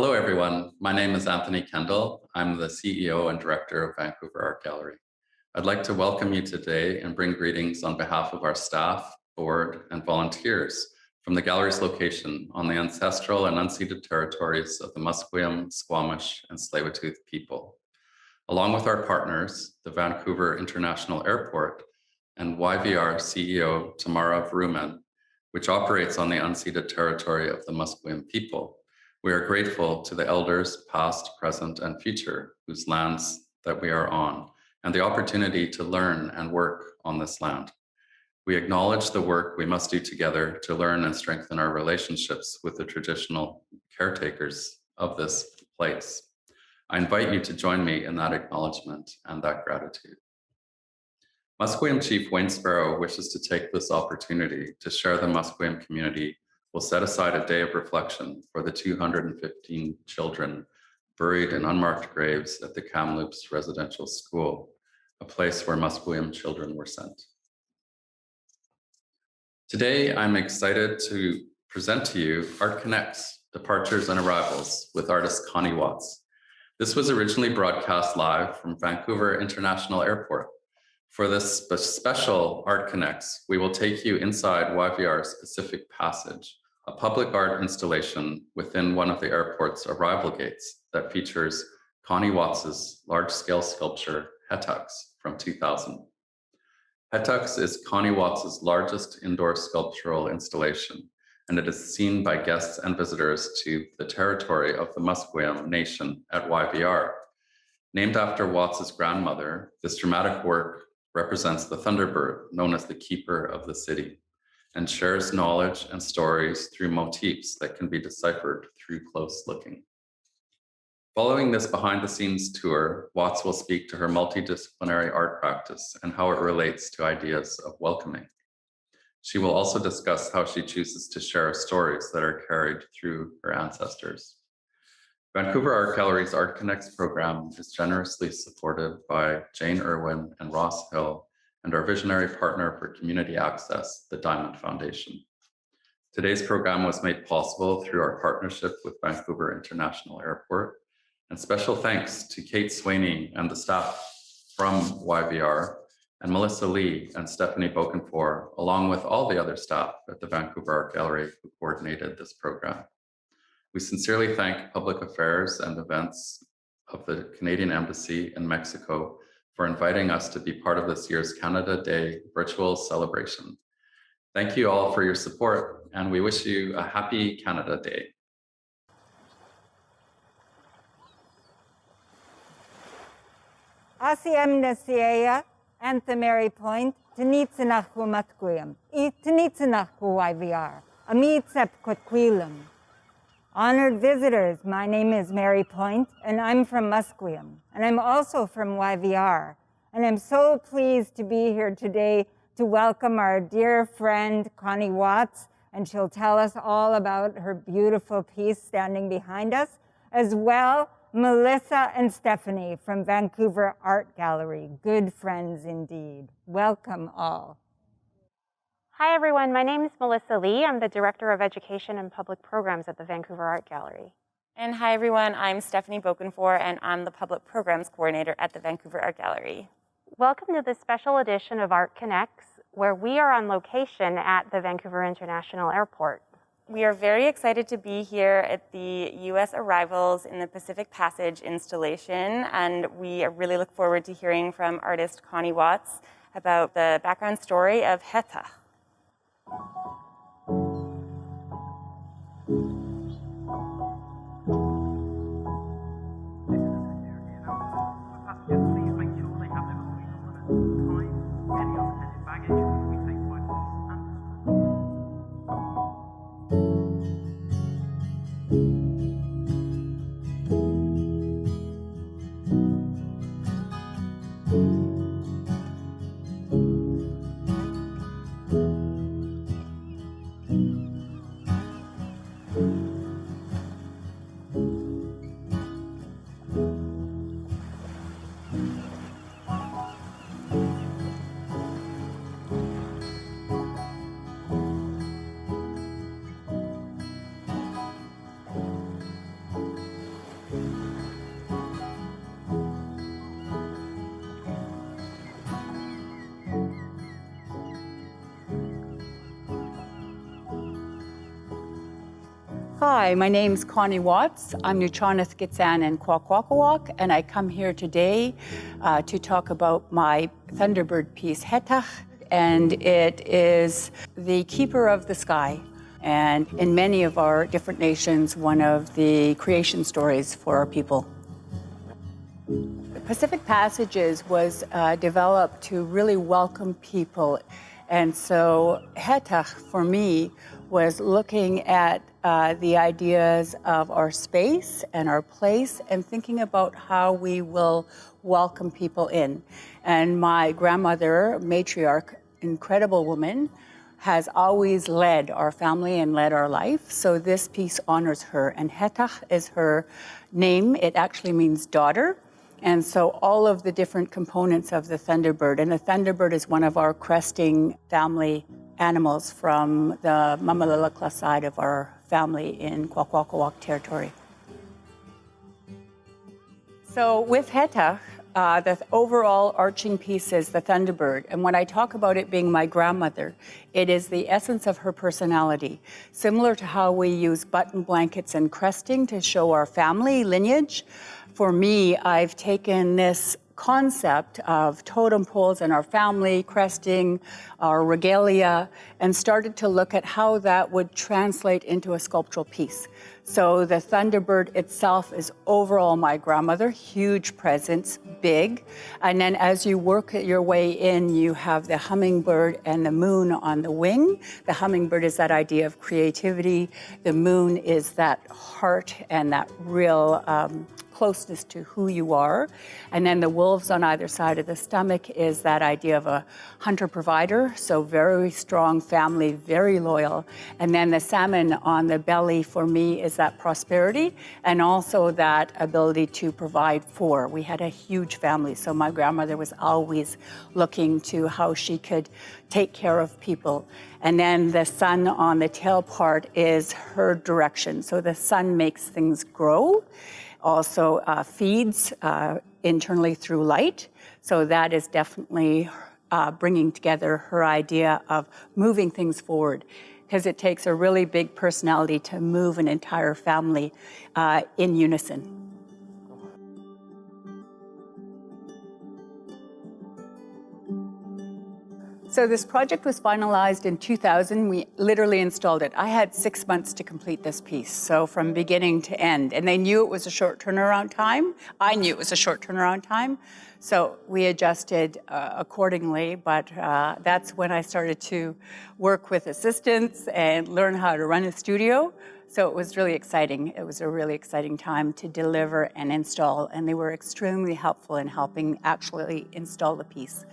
Hello, everyone. My name is Anthony Kendall. I'm the CEO and Director of Vancouver Art Gallery. I'd like to welcome you today and bring greetings on behalf of our staff, board, and volunteers from the gallery's location on the ancestral and unceded territories of the Musqueam, Squamish, and Tsleil-Waututh people. Along with our partners, the Vancouver International Airport and YVR CEO Tamara Brunen, which operates on the unceded territory of the Musqueam people. We are grateful to the elders, past, present, and future, whose lands that we are on, and the opportunity to learn and work on this land. We acknowledge the work we must do together to learn and strengthen our relationships with the traditional caretakers of this place. I invite you to join me in that acknowledgement and that gratitude. Musqueam Chief Wayne Sparrow wishes to take this opportunity to share the Musqueam community will set aside a day of reflection for the 215 children buried in unmarked graves at the Kamloops Residential School, a place where Musqueam children were sent. Today, I'm excited to present to you Art Connects, Departures and Arrivals with artist Connie Watts. This was originally broadcast live from Vancouver International Airport. For this special Art Connects, we will take you inside YVR's Pacific Passage, a public art installation within one of the airport's arrival gates that features Connie Watts's large-scale sculpture, Hetux, from 2000. Hetux is Connie Watts's largest indoor sculptural installation, and it is seen by guests and visitors to the territory of the Musqueam Nation at YVR. Named after Watts's grandmother, this dramatic work represents the Thunderbird, known as the keeper of the city, and shares knowledge and stories through motifs that can be deciphered through close looking. Following this behind-the-scenes tour, Watts will speak to her multidisciplinary art practice and how it relates to ideas of welcoming. She will also discuss how she chooses to share stories that are carried through her ancestors. Vancouver Art Gallery's Art Connects program is generously supported by Jane Irwin and Ross Hill and our visionary partner for community access, the Diamond Foundation. Today's program was made possible through our partnership with Vancouver International Airport, and special thanks to Kate Swaney and the staff from YVR, and Melissa Lee and Stephanie Bokenfor, along with all the other staff at the Vancouver Art Gallery who coordinated this program. We sincerely thank Public Affairs and Events of the Canadian Embassy in Mexico for inviting us to be part of this year's Canada Day virtual celebration. Thank you all for your support, and we wish you a happy Canada Day. Asiem Nasiea, Anthamary Point, Tenitsinahu Matquim, Tenitsinahu YVR, Amitsep Quatquilum. Honored visitors, my name is Mary Point, and I'm from Musqueam, and I'm also from YVR. And I'm so pleased to be here today to welcome our dear friend, Connie Watts, and she'll tell us all about her beautiful piece standing behind us, as well Melissa and Stephanie from Vancouver Art Gallery, good friends indeed. Welcome all. Hi everyone, my name is Melissa Lee. I'm the Director of Education and Public Programs at the Vancouver Art Gallery. And hi everyone, I'm Stephanie Bokenfor and I'm the Public Programs Coordinator at the Vancouver Art Gallery. Welcome to this special edition of Art Connects, where we are on location at the Vancouver International Airport. We are very excited to be here at the U.S. Arrivals in the Pacific Passage installation, and we really look forward to hearing from artist Connie Watts about the background story of Heta. Hi, my name's Connie Watts. I'm Nuchanath Gitsan and Kwakwakawak, and I come here today to talk about my Thunderbird piece, Hetach, and it is the keeper of the sky. And in many of our different nations, one of the creation stories for our people. The Pacific Passages was developed to really welcome people. And so Hetach, for me, was looking at the ideas of our space and our place and thinking about how we will welcome people in. And my grandmother, matriarch, incredible woman, has always led our family and led our life. So this piece honors her. And Hetach is her name. It actually means daughter. And so all of the different components of the Thunderbird, and the Thunderbird is one of our cresting family animals from the Mamalilakla side of our family in Kwakwakawak territory. So with Hetach, the overall arching piece is the Thunderbird. And when I talk about it being my grandmother, it is the essence of her personality. Similar to how we use button blankets and cresting to show our family lineage, for me, I've taken this concept of totem poles in our family, cresting, our regalia, and started to look at how that would translate into a sculptural piece. So the Thunderbird itself is overall my grandmother, huge presence, big. And then as you work your way in, you have the hummingbird and the moon on the wing. The hummingbird is that idea of creativity. The moon is that heart and that real closeness to who you are. And then the wolves on either side of the stomach is that idea of a hunter-provider, so very strong family, very loyal. And then the salmon on the belly for me is that prosperity and also that ability to provide for. We had a huge family, so my grandmother was always looking to how she could take care of people. And then the sun on the tail part is her direction. So the sun makes things grow. Also feeds internally through light. So that is definitely bringing together her idea of moving things forward, because it takes a really big personality to move an entire family in unison. So this project was finalized in 2000. We literally installed it. I had 6 months to complete this piece, so from beginning to end. And they knew it was a short turnaround time. I knew it was a short turnaround time. So we adjusted accordingly, but that's when I started to work with assistants and learn how to run a studio. So it was really exciting. It was a really exciting time to deliver and install, and they were extremely helpful in helping actually install the piece.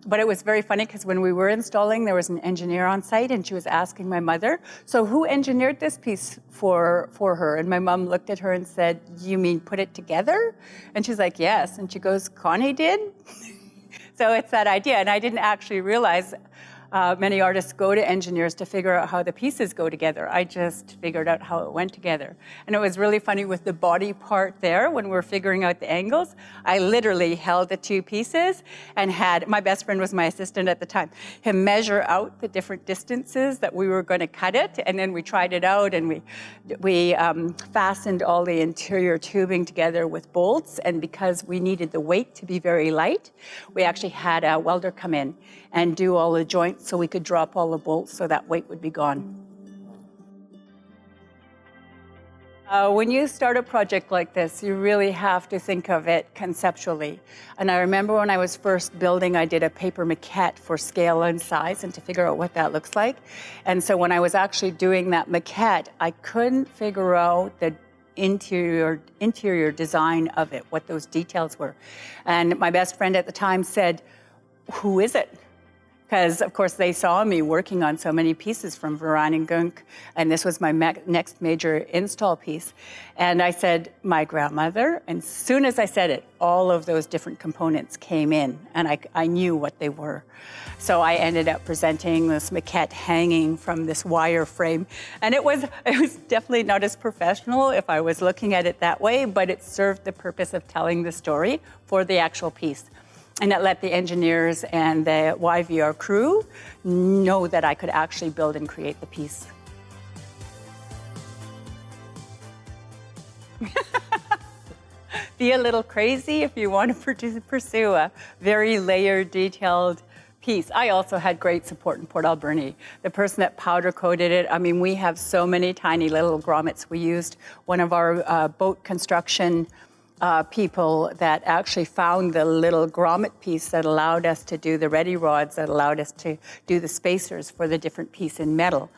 But it was very funny because when we were installing, there was an engineer on site and she was asking my mother, so who engineered this piece for her? And my mom looked at her and said, you mean put it together? And she's like, yes. And she goes, Connie did? So it's that idea. And I didn't actually realize many artists go to engineers to figure out how the pieces go together. I just figured out how it went together. And it was really funny with the body part there when we were figuring out the angles. I literally held the two pieces and had, my best friend was my assistant at the time, him measure out the different distances that we were going to cut it. And then we tried it out and we fastened all the interior tubing together with bolts. And because we needed the weight to be very light, we actually had a welder come in and do all the joints so we could drop all the bolts so that weight would be gone. When you start a project like this, you really have to think of it conceptually. And I remember when I was first building, I did a paper maquette for scale and size and to figure out what that looks like. And so when I was actually doing that maquette, I couldn't figure out the interior design of it, what those details were. And my best friend at the time said, who is it? Because, of course, they saw me working on so many pieces from Varan and Gunk, and this was my next major install piece. And I said, my grandmother, and as soon as I said it, all of those different components came in, and I knew what they were. So I ended up presenting this maquette hanging from this wire frame, and it was definitely not as professional if I was looking at it that way, but it served the purpose of telling the story for the actual piece. And that let the engineers and the YVR crew know that I could actually build and create the piece. Be a little crazy if you want to pursue a very layered, detailed piece. I also had great support in Port Alberni. The person that powder coated it, I mean, we have so many tiny little grommets. We used one of our boat construction people that actually found the little grommet piece that allowed us to do the ready rods, that allowed us to do the spacers for the different piece in metal.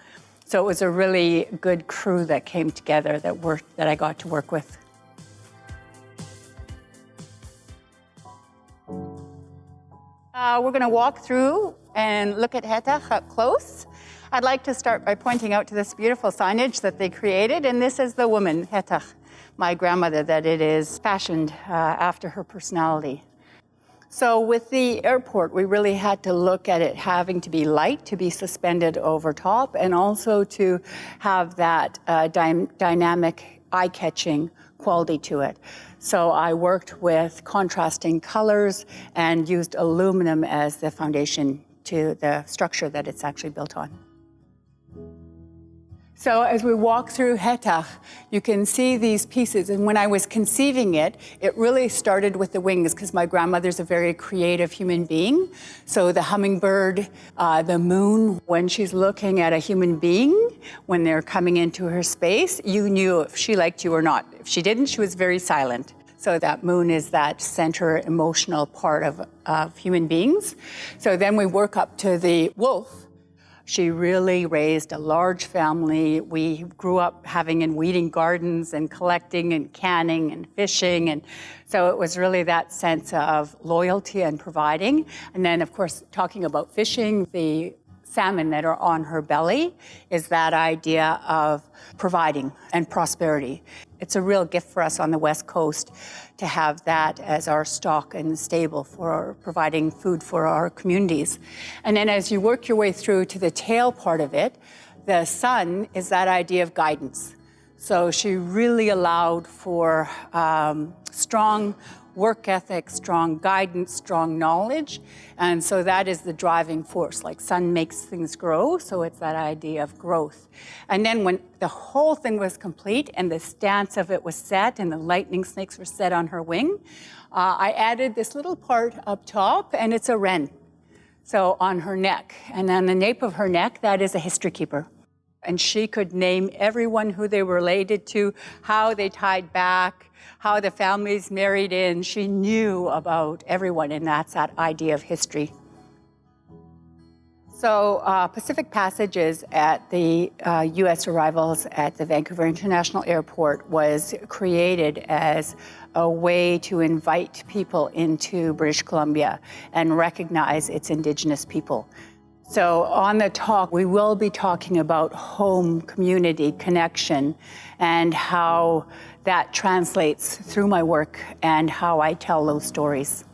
So it was a really good crew that came together that I got to work with. We're going to walk through and look at Hetach up close. I'd like to start by pointing out to this beautiful signage that they created, and this is the woman, Hetach, my grandmother, that it is fashioned after her personality. So with the airport, we really had to look at it having to be light, to be suspended over top, and also to have that dynamic, eye-catching quality to it. So I worked with contrasting colors and used aluminum as the foundation to the structure that it's actually built on. So as we walk through Hetach, you can see these pieces. And when I was conceiving it, it really started with the wings because my grandmother's a very creative human being. So the hummingbird, the moon, when she's looking at a human being, when they're coming into her space, you knew if she liked you or not. If she didn't, she was very silent. So that moon is that center emotional part of human beings. So then we work up to the wolf. She really raised a large family. We grew up having and weeding gardens and collecting and canning and fishing. And so it was really that sense of loyalty and providing. And then, of course, talking about fishing, the salmon that are on her belly is that idea of providing and prosperity. It's a real gift for us on the West Coast to have that as our stock and stable for providing food for our communities. And then as you work your way through to the tail part of it, the sun is that idea of guidance. So she really allowed for strong work ethic, strong guidance, strong knowledge. And so that is the driving force. Like sun makes things grow, so it's that idea of growth. And then when the whole thing was complete and the stance of it was set and the lightning snakes were set on her wing, I added this little part up top, and it's a wren. So on her neck. And on the nape of her neck, that is a history keeper. And she could name everyone who they were related to, how they tied back, how the families married in. She knew about everyone, and that's that idea of history. So Pacific Passages at the U.S. arrivals at the Vancouver International Airport was created as a way to invite people into British Columbia and recognize its Indigenous people. So on the talk, we will be talking about home, community, connection, and how that translates through my work and how I tell those stories.